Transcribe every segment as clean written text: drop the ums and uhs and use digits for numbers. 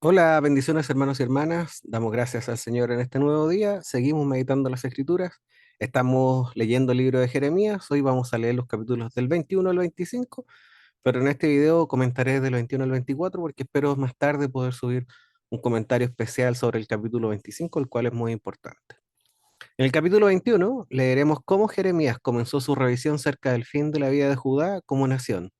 Hola, bendiciones hermanos y hermanas. Damos gracias al Señor en este nuevo día. Seguimos meditando las Escrituras. Estamos leyendo el libro de Jeremías. Hoy vamos a leer los capítulos del 21 al 25, pero en este video comentaré del 21 al 24 porque espero más tarde poder subir un comentario especial sobre el capítulo 25, el cual es muy importante. En el capítulo 21 leeremos cómo Jeremías comenzó su revisión cerca del fin de la vida de Judá como nación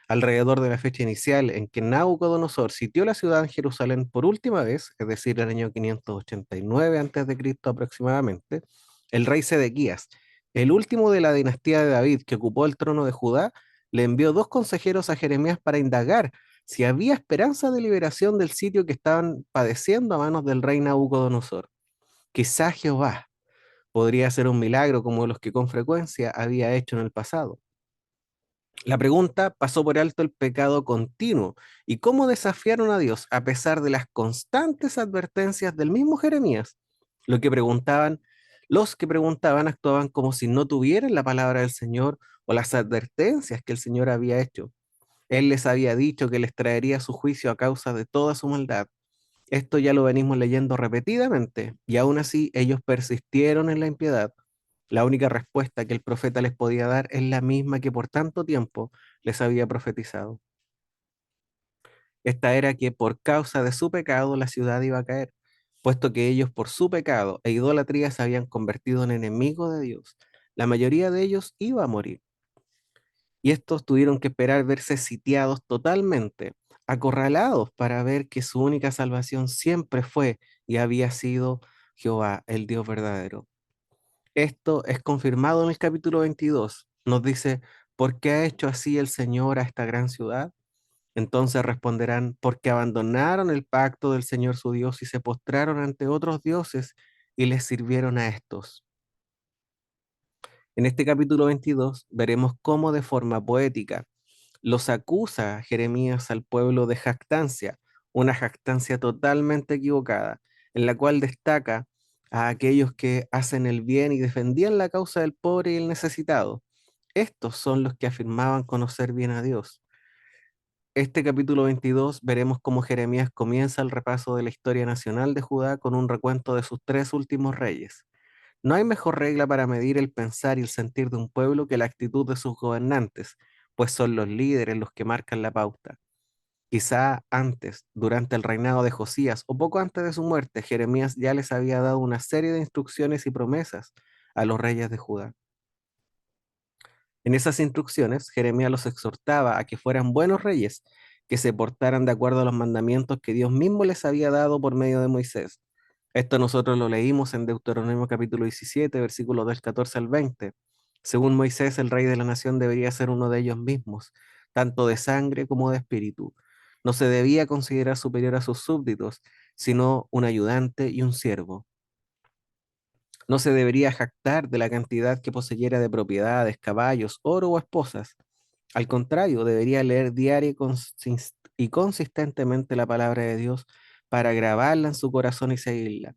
alrededor de la fecha inicial en que Nabucodonosor sitió la ciudad en Jerusalén por última vez, es decir, el año 589 a.C. aproximadamente, el rey Sedequías, el último de la dinastía de David que ocupó el trono de Judá, le envió dos consejeros a Jeremías para indagar si había esperanza de liberación del sitio que estaban padeciendo a manos del rey Nabucodonosor. Quizá Jehová podría hacer un milagro como los que con frecuencia había hecho en el pasado. La pregunta pasó por alto el pecado continuo y cómo desafiaron a Dios a pesar de las constantes advertencias del mismo Jeremías. Lo que preguntaban, los que preguntaban actuaban como si no tuvieran la palabra del Señor o las advertencias que el Señor había hecho. Él les había dicho que les traería su juicio a causa de toda su maldad. Esto ya lo venimos leyendo repetidamente y aún así ellos persistieron en la impiedad. La única respuesta que el profeta les podía dar es la misma que por tanto tiempo les había profetizado. Esta era que por causa de su pecado la ciudad iba a caer, puesto que ellos por su pecado e idolatría se habían convertido en enemigos de Dios. La mayoría de ellos iba a morir, y estos tuvieron que esperar verse sitiados totalmente, acorralados para ver que su única salvación siempre fue y había sido Jehová, el Dios verdadero. Esto es confirmado en el capítulo 22. Nos dice, ¿por qué ha hecho así el Señor a esta gran ciudad? Entonces responderán, porque abandonaron el pacto del Señor su Dios y se postraron ante otros dioses y les sirvieron a estos. En este capítulo 22 veremos cómo de forma poética los acusa Jeremías al pueblo de jactancia, una jactancia totalmente equivocada, en la cual destaca a aquellos que hacen el bien y defendían la causa del pobre y el necesitado. Estos son los que afirmaban conocer bien a Dios. Este capítulo 22 veremos cómo Jeremías comienza el repaso de la historia nacional de Judá con un recuento de sus tres últimos reyes. No hay mejor regla para medir el pensar y el sentir de un pueblo que la actitud de sus gobernantes, pues son los líderes los que marcan la pauta. Quizá antes, durante el reinado de Josías o poco antes de su muerte, Jeremías ya les había dado una serie de instrucciones y promesas a los reyes de Judá. En esas instrucciones, Jeremías los exhortaba a que fueran buenos reyes, que se portaran de acuerdo a los mandamientos que Dios mismo les había dado por medio de Moisés. Esto nosotros lo leímos en Deuteronomio capítulo 17, versículos del 14 al 20. Según Moisés, el rey de la nación debería ser uno de ellos mismos, tanto de sangre como de espíritu. No se debía considerar superior a sus súbditos, sino un ayudante y un siervo. No se debería jactar de la cantidad que poseyera de propiedades, caballos, oro o esposas. Al contrario, debería leer diaria y consistentemente la palabra de Dios para grabarla en su corazón y seguirla.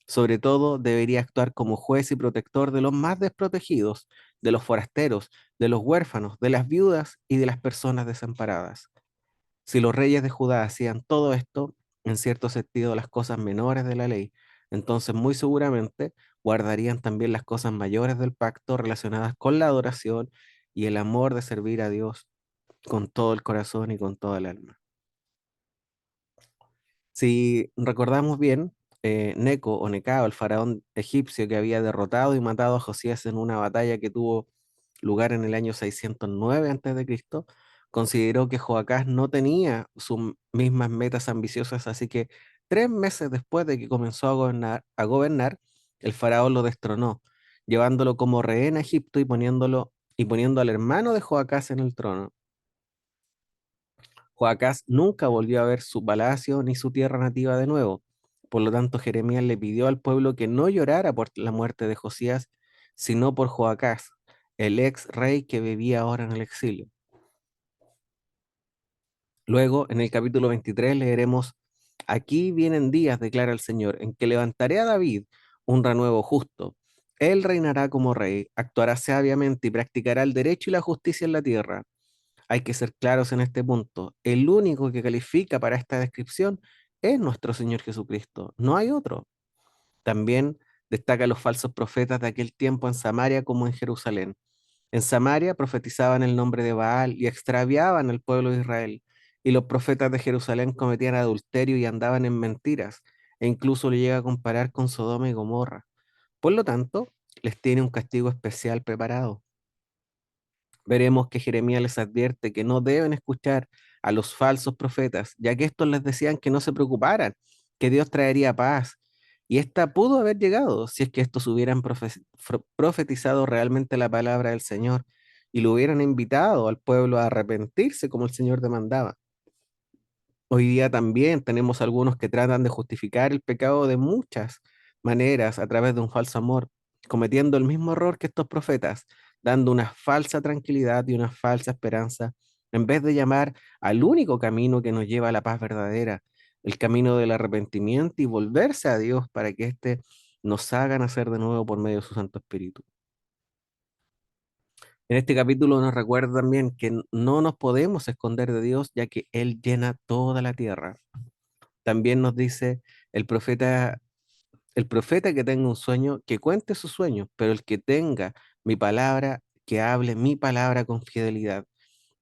Sobre todo, debería actuar como juez y protector de los más desprotegidos, de los forasteros, de los huérfanos, de las viudas y de las personas desamparadas. Si los reyes de Judá hacían todo esto, en cierto sentido las cosas menores de la ley, entonces muy seguramente guardarían también las cosas mayores del pacto relacionadas con la adoración y el amor de servir a Dios con todo el corazón y con toda el alma. Si recordamos bien, Neco o Necao, el faraón egipcio que había derrotado y matado a Josías en una batalla que tuvo lugar en el año 609 a.C., consideró que Joacás no tenía sus mismas metas ambiciosas, así que 3 meses después de que comenzó a gobernar, el faraón lo destronó, llevándolo como rehén a Egipto y poniendo al hermano de Joacás en el trono. Joacás nunca volvió a ver su palacio ni su tierra nativa de nuevo. Por lo tanto, Jeremías le pidió al pueblo que no llorara por la muerte de Josías, sino por Joacás, el ex rey que vivía ahora en el exilio. Luego, en el capítulo 23, leeremos, aquí vienen días, declara el Señor, en que levantaré a David un renuevo justo. Él reinará como rey, actuará sabiamente y practicará el derecho y la justicia en la tierra. Hay que ser claros en este punto. El único que califica para esta descripción es nuestro Señor Jesucristo, no hay otro. También destaca los falsos profetas de aquel tiempo en Samaria como en Jerusalén. En Samaria profetizaban el nombre de Baal y extraviaban al pueblo de Israel. Y los profetas de Jerusalén cometían adulterio y andaban en mentiras, e incluso lo llega a comparar con Sodoma y Gomorra. Por lo tanto, les tiene un castigo especial preparado. Veremos que Jeremías les advierte que no deben escuchar a los falsos profetas, ya que estos les decían que no se preocuparan, que Dios traería paz. Y esta pudo haber llegado si es que estos hubieran profetizado realmente la palabra del Señor y lo hubieran invitado al pueblo a arrepentirse como el Señor demandaba. Hoy día también tenemos algunos que tratan de justificar el pecado de muchas maneras a través de un falso amor, cometiendo el mismo error que estos profetas, dando una falsa tranquilidad y una falsa esperanza, en vez de llamar al único camino que nos lleva a la paz verdadera, el camino del arrepentimiento y volverse a Dios para que éste nos haga nacer de nuevo por medio de su Santo Espíritu. En este capítulo nos recuerda también que no nos podemos esconder de Dios, ya que Él llena toda la tierra. También nos dice el profeta que tenga un sueño, que cuente su sueño, pero el que tenga mi palabra, que hable mi palabra con fidelidad.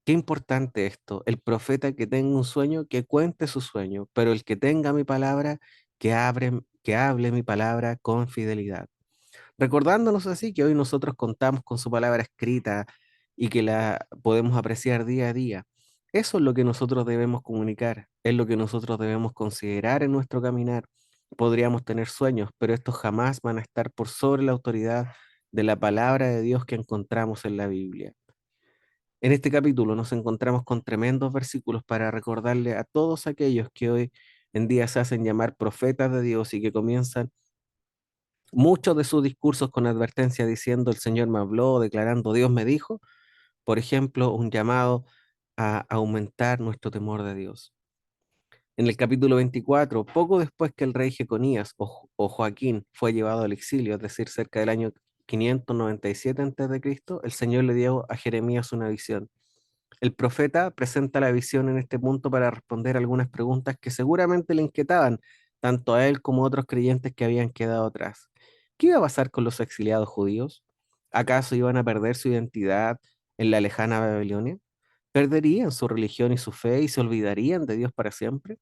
Qué importante esto, el profeta que tenga un sueño, que cuente su sueño, pero el que tenga mi palabra, que hable mi palabra con fidelidad. Recordándonos así que hoy nosotros contamos con su palabra escrita y que la podemos apreciar día a día. Eso es lo que nosotros debemos comunicar, es lo que nosotros debemos considerar en nuestro caminar. Podríamos tener sueños, pero estos jamás van a estar por sobre la autoridad de la palabra de Dios que encontramos en la Biblia. En este capítulo nos encontramos con tremendos versículos para recordarle a todos aquellos que hoy en día se hacen llamar profetas de Dios y que comienzan muchos de sus discursos con advertencia diciendo el Señor me habló, declarando Dios me dijo, por ejemplo, un llamado a aumentar nuestro temor de Dios. En el capítulo 24, poco después que el rey Jeconías o Joaquín fue llevado al exilio, es decir, cerca del año 597 a.C., el Señor le dio a Jeremías una visión. El profeta presenta la visión en este punto para responder algunas preguntas que seguramente le inquietaban tanto a él como a otros creyentes que habían quedado atrás. ¿Qué iba a pasar con los exiliados judíos? ¿Acaso iban a perder su identidad en la lejana Babilonia? ¿Perderían su religión y su fe y se olvidarían de Dios para siempre?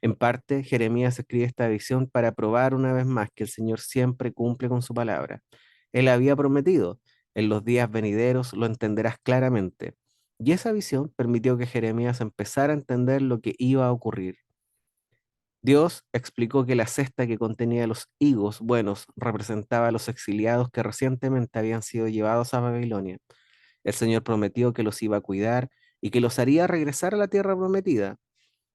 En parte, Jeremías escribe esta visión para probar una vez más que el Señor siempre cumple con su palabra. Él había prometido, en los días venideros lo entenderás claramente. Y esa visión permitió que Jeremías empezara a entender lo que iba a ocurrir. Dios explicó que la cesta que contenía los higos buenos representaba a los exiliados que recientemente habían sido llevados a Babilonia. El Señor prometió que los iba a cuidar y que los haría regresar a la tierra prometida.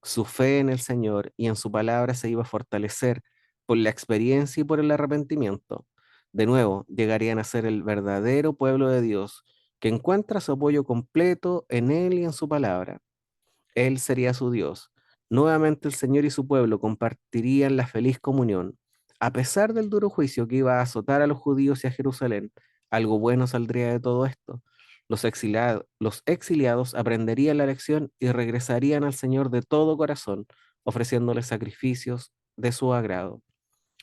Su fe en el Señor y en su palabra se iba a fortalecer por la experiencia y por el arrepentimiento. De nuevo, llegarían a ser el verdadero pueblo de Dios, que encuentra su apoyo completo en Él y en su palabra. Él sería su Dios. Nuevamente el Señor y su pueblo compartirían la feliz comunión. A pesar del duro juicio que iba a azotar a los judíos y a Jerusalén, algo bueno saldría de todo esto. Los exiliados aprenderían la lección y regresarían al Señor de todo corazón, ofreciéndole sacrificios de su agrado.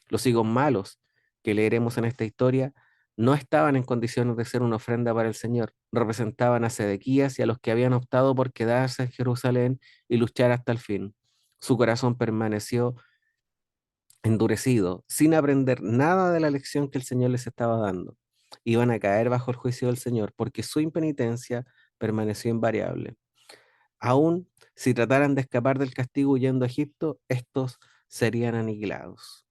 Los higos malos que leeremos en esta historia no estaban en condiciones de ser una ofrenda para el Señor. Representaban a Sedequías y a los que habían optado por quedarse en Jerusalén y luchar hasta el fin. Su corazón permaneció endurecido, sin aprender nada de la lección que el Señor les estaba dando. Iban a caer bajo el juicio del Señor porque su impenitencia permaneció invariable. Aún si trataran de escapar del castigo huyendo a Egipto, estos serían aniquilados.